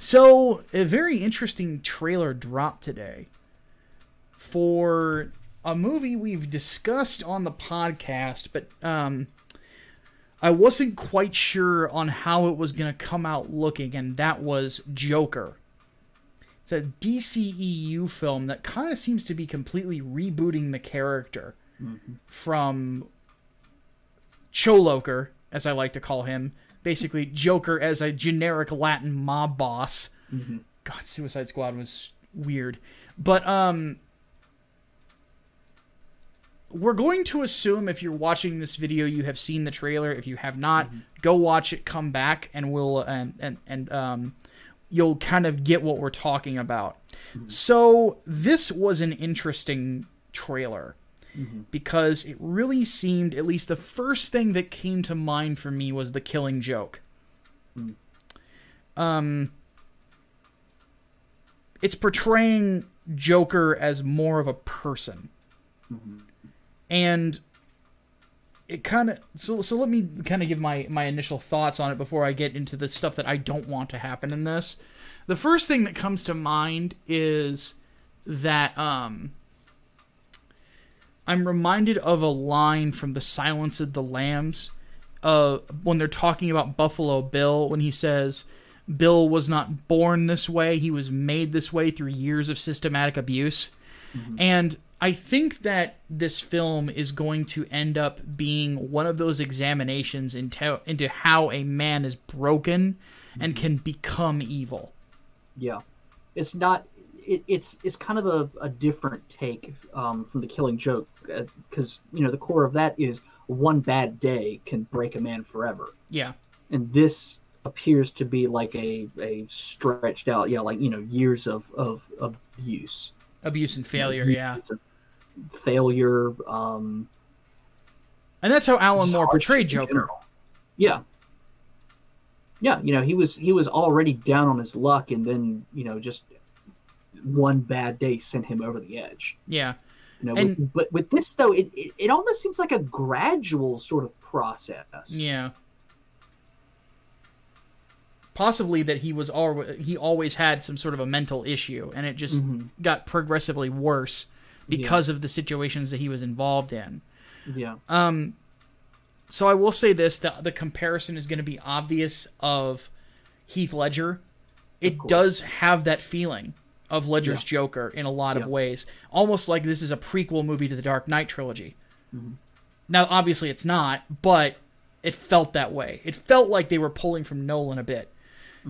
So, a very interesting trailer dropped today for a movie we've discussed on the podcast, but I wasn't quite sure on how it was going to come out looking, and that was Joker. It's a DCEU film that kind of seems to be completely rebooting the character from Choloker, as I like to call him. Basically, Joker as a generic Latin mob boss. God, Suicide Squad was weird. But, we're going to assume if you're watching this video, you have seen the trailer. If you have not, go watch it, come back, and we'll, you'll kind of get what we're talking about. So, this was an interesting trailer. Because it really seemed, at least the first thing that came to mind for me was the Killing Joke. It's portraying Joker as more of a person. And it kind of... So let me kind of give my initial thoughts on it before I get into the stuff that I don't want to happen in this. The first thing that comes to mind is that... I'm reminded of a line from The Silence of the Lambs when they're talking about Buffalo Bill, when he says, Bill was not born this way, he was made this way through years of systematic abuse. And I think that this film is going to end up being one of those examinations into how a man is broken and can become evil. Yeah. It's not... It's kind of a different take from the Killing Joke, because the core of that is one bad day can break a man forever. Yeah, and this appears to be like a stretched out, years of abuse and failure. Failure. And that's how Alan Moore portrayed Joker. Yeah. Yeah, he was already down on his luck, and then just one bad day sent him over the edge. Yeah. But with this though, it almost seems like a gradual sort of process. Yeah. Possibly that he always had some sort of a mental issue, and it just got progressively worse because of the situations that he was involved in. Yeah. So I will say this, the comparison is going to be obvious of Heath Ledger. It does have that feeling of Ledger's Joker in a lot of ways. Almost like this is a prequel movie to the Dark Knight trilogy. Now, obviously it's not, but it felt that way. It felt like they were pulling from Nolan a bit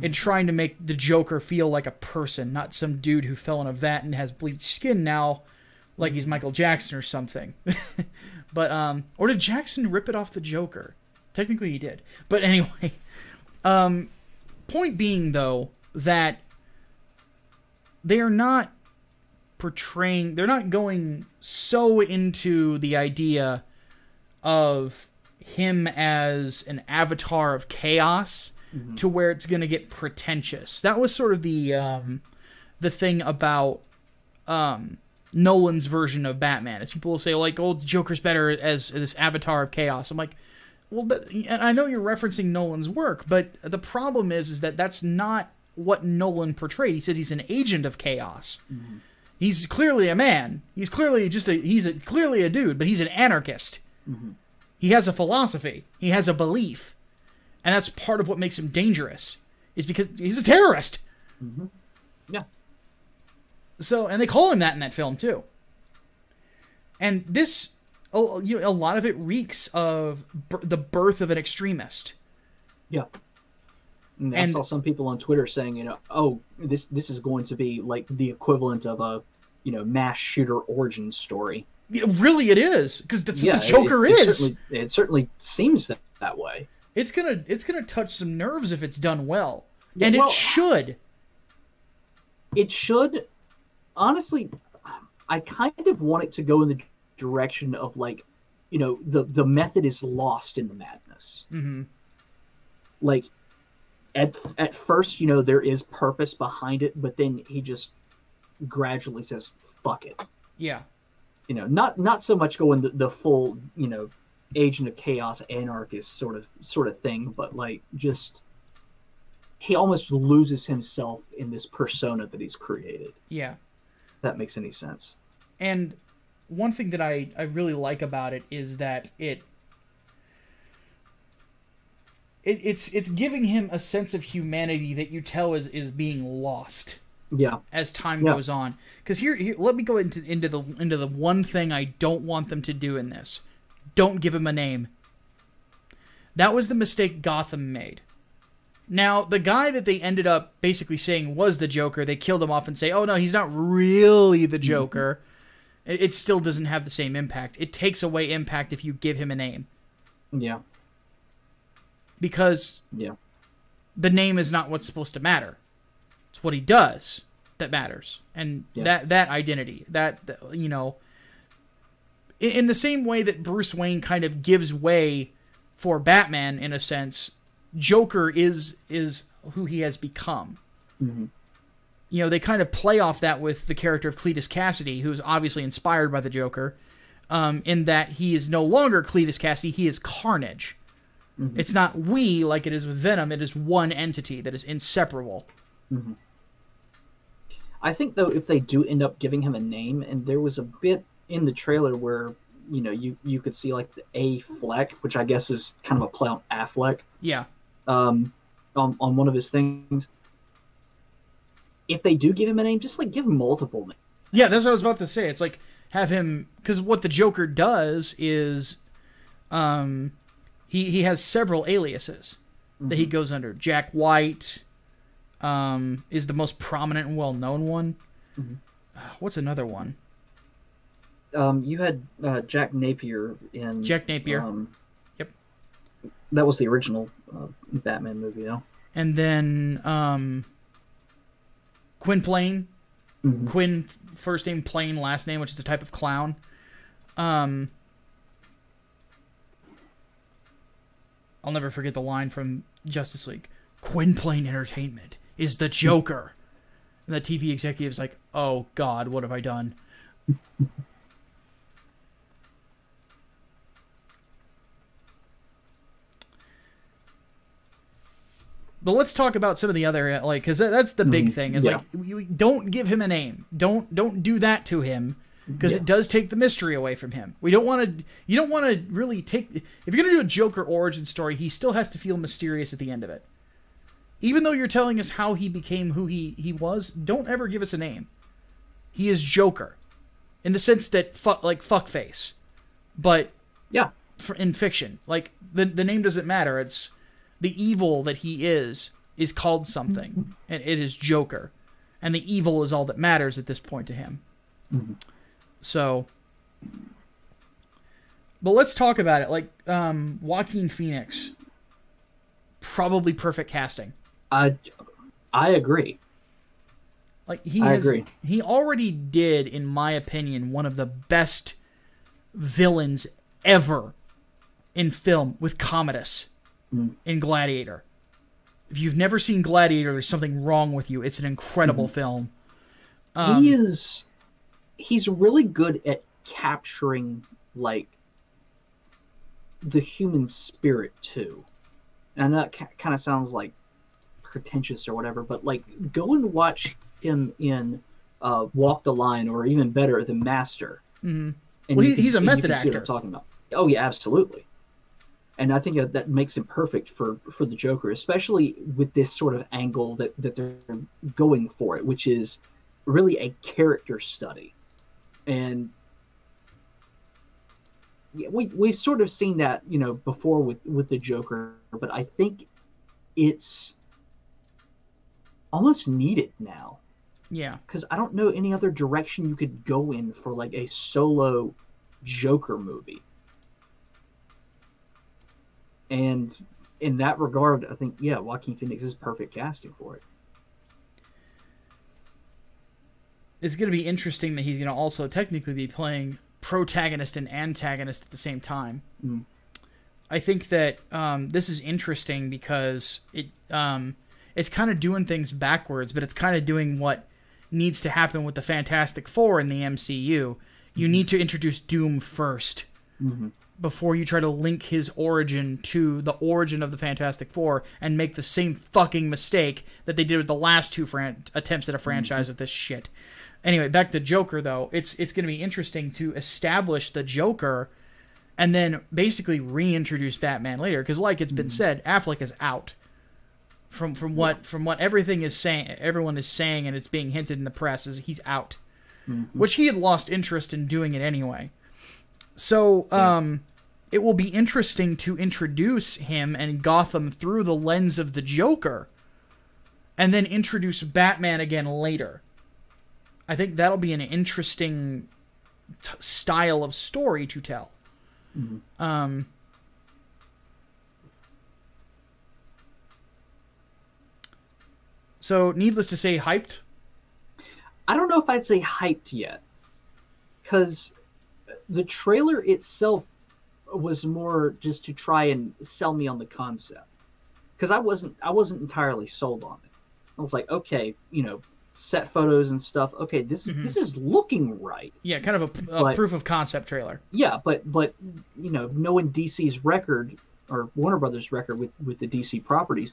and trying to make the Joker feel like a person, not some dude who fell in a vat and has bleached skin now like he's Michael Jackson or something. But, or did Jackson rip it off the Joker? Technically he did. But anyway, point being, though, that they're not going so into the idea of him as an avatar of chaos to where it's going to get pretentious. That was sort of the thing about Nolan's version of Batman, is people will say, like, oh, the Joker's better as this avatar of chaos. I'm like, well, and I know you're referencing Nolan's work, but the problem is that that's not what Nolan portrayed. He said he's an agent of chaos. He's clearly a man. He's clearly clearly a dude, but he's an anarchist. He has a philosophy. He has a belief. And that's part of what makes him dangerous, is because he's a terrorist. Yeah. So, and they call him that in that film too. And this, a lot of it reeks of the birth of an extremist. Yeah. And I saw some people on Twitter saying, oh, this is going to be like the equivalent of a, mass shooter origin story. Really, it is, because that's what the Joker is. It certainly seems that way. It's gonna touch some nerves if it's done well, and it should. It should. Honestly, I kind of want it to go in the direction of, like, the method is lost in the madness. Like, at first, there is purpose behind it, but then he just gradually says, fuck it. Yeah. Not so much going the full, agent of chaos, anarchist sort of thing, but, like, just he almost loses himself in this persona that he's created. Yeah. If that makes any sense. And one thing that I really like about it is that it's giving him a sense of humanity that you tell is being lost. Yeah. As time goes on. Because here, let me go into the one thing I don't want them to do in this. Don't give him a name. That was the mistake Gotham made. Now, the guy that they ended up basically saying was the Joker, they killed him off and say, oh no, he's not really the Joker. It still doesn't have the same impact. It takes away impact if you give him a name. Yeah. Because the name is not what's supposed to matter. It's what he does that matters. And that identity, that, you know, in the same way that Bruce Wayne kind of gives way for Batman, in a sense, Joker is who he has become. Mm-hmm. You know, they kind of play off that with the character of Cletus Cassidy, who is obviously inspired by the Joker, in that he is no longer Cletus Cassidy, he is Carnage. Mm-hmm. It's not we like it is with Venom, it is one entity that is inseparable. Mm-hmm. I think, though, if they do end up giving him a name, and there was a bit in the trailer where, you know, you could see, like, the A Fleck, which I guess is kind of a play on Affleck. Yeah. On one of his things. If they do give him a name, just, like, give him multiple names. Yeah, that's what I was about to say. It's like, have him... Because what the Joker does is... He has several aliases that he goes under. Jack White... is the most prominent and well-known one. Mm-hmm. What's another one? You had Jack Napier in... Jack Napier. Yep. That was the original Batman movie, though. And then Quinn. Mm-hmm. Quinn, first name, Plane, last name, which is a type of clown. I'll never forget the line from Justice League. Quinn Entertainment is the Joker. And the TV executive's like, oh God, what have I done? But let's talk about some of the other, like, because that's the big thing, is like, you don't give him a name. Don't do that to him, because it does take the mystery away from him. You don't want to really take, if you're going to do a Joker origin story, he still has to feel mysterious at the end of it. Even though you're telling us how he became who he was, don't ever give us a name. He is Joker, in the sense that fuckface, but in fiction, like the name doesn't matter. It's the evil that he is called something, and it is Joker, and the evil is all that matters at this point to him. Mm-hmm. So, but let's talk about it. Like Joaquin Phoenix, probably perfect casting. I agree. Like he already did, in my opinion, one of the best villains ever in film with Commodus in Gladiator. If you've never seen Gladiator, there's something wrong with you. It's an incredible film. He's really good at capturing, like, the human spirit too. And I know that kind of sounds like pretentious or whatever, but like, go and watch him in Walk the Line, or even better, The Master. Mm-hmm. Well, he's a method actor. What I'm talking about. Oh yeah, absolutely. And I think that makes him perfect for the Joker, especially with this sort of angle that they're going for it, which is really a character study. And we've sort of seen that, you know, before with the Joker, but I think it's almost needed now. Yeah. Because I don't know any other direction you could go in for, like, a solo Joker movie. And in that regard, I think, Joaquin Phoenix is perfect casting for it. It's going to be interesting that he's going to also technically be playing protagonist and antagonist at the same time. Mm. I think that this is interesting because it's kind of doing things backwards, but it's kind of doing what needs to happen with the Fantastic Four in the MCU. You need to introduce Doom first. Mm-hmm. before you try to link his origin to the origin of the Fantastic Four and make the same fucking mistake that they did with the last two attempts at a franchise with this shit. Anyway, back to Joker, though. It's going to be interesting to establish the Joker and then basically reintroduce Batman later. Because like it's been said, Affleck is out. From what everything is saying, everyone is saying, and it's being hinted in the press, is he's out. Which he had lost interest in doing it anyway. So, it will be interesting to introduce him and Gotham through the lens of the Joker, and then introduce Batman again later. I think that'll be an interesting style of story to tell. So, needless to say, hyped? I don't know if I'd say hyped yet, because the trailer itself was more just to try and sell me on the concept, because I wasn't entirely sold on it. I was like, okay, set photos and stuff. Okay, this is looking right. Yeah, kind of a proof of concept trailer. Yeah, but knowing DC's record, or Warner Brothers' record with the DC properties,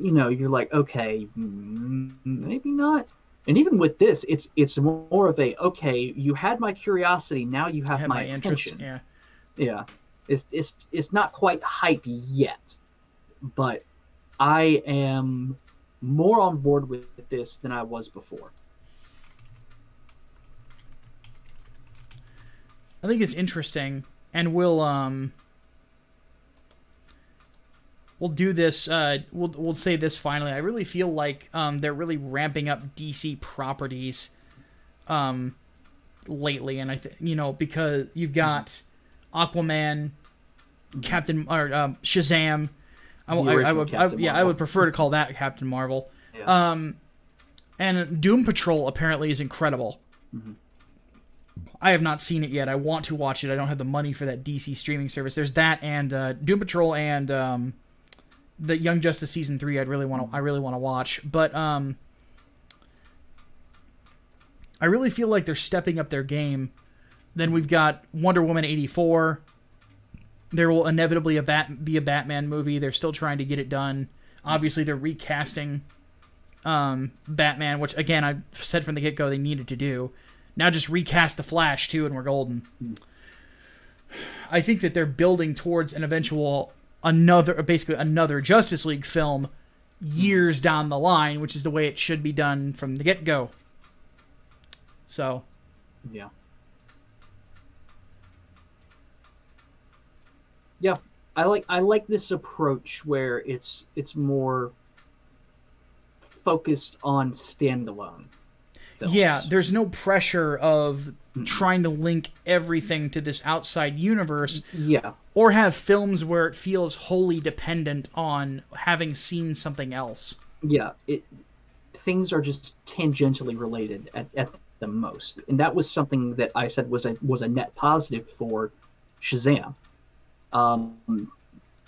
you're like, okay, maybe not. And even with this, it's more of a, okay, you had my curiosity, now you have my attention. Yeah. It's not quite hype yet, but I am more on board with this than I was before. I think it's interesting, and we'll do this. We'll say this finally. I really feel like they're really ramping up DC properties lately, and I think because you've got Aquaman, Shazam. I would prefer to call that Captain Marvel. Yeah. And Doom Patrol apparently is incredible. I have not seen it yet. I want to watch it. I don't have the money for that DC streaming service. There's that and Doom Patrol and the Young Justice season 3. I really want to watch, but I really feel like they're stepping up their game. Then we've got Wonder Woman 84. There will inevitably be a Batman movie. They're still trying to get it done. Obviously, they're recasting Batman, which again I said from the get-go they needed to do. Now just recast the Flash too, and we're golden. I think that they're building towards an eventual another Justice League film years down the line, which is the way it should be done from the get-go. So, yeah. Yeah, I like this approach where it's more focused on standalone films. Yeah, there's no pressure of trying to link everything to this outside universe. Yeah. Or have films where it feels wholly dependent on having seen something else. Yeah, things are just tangentially related at the most. And that was something that I said was a net positive for Shazam.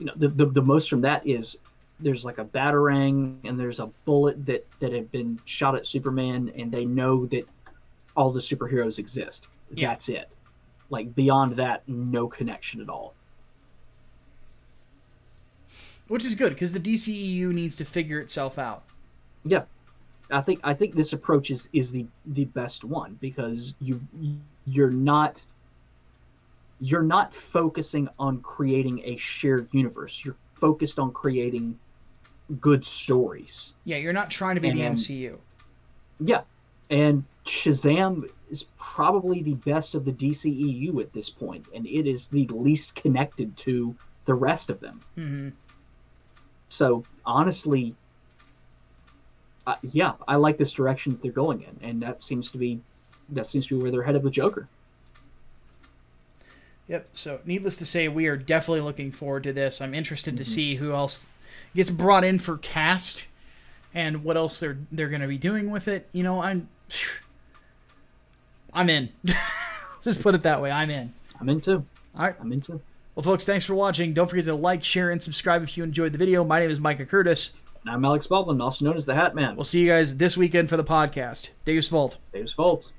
The most from that is there's like a batarang and there's a bullet that had been shot at Superman, and they know that all the superheroes exist. Yeah. That's it. Like beyond that, no connection at all. Which is good, because the DCEU needs to figure itself out. Yeah, I think this approach is the best one, because you're not focusing on creating a shared universe. You're focused on creating good stories. Yeah, you're not trying to be the MCU. Yeah, and Shazam is probably the best of the DCEU at this point, and it is the least connected to the rest of them. Mm-hmm. So honestly, yeah, I like this direction that they're going in, and that seems to be where they're headed with Joker. Yep. So needless to say, we are definitely looking forward to this. I'm interested to see who else gets brought in for cast and what else they're going to be doing with it. I'm in. Just put it that way. I'm in. I'm in too. All right. I'm in too. Well, folks, thanks for watching. Don't forget to like, share, and subscribe if you enjoyed the video. My name is Micah Curtis. And I'm Alex Baldwin, also known as The Hatman. We'll see you guys this weekend for the podcast. Deus Volt. Deus Volt.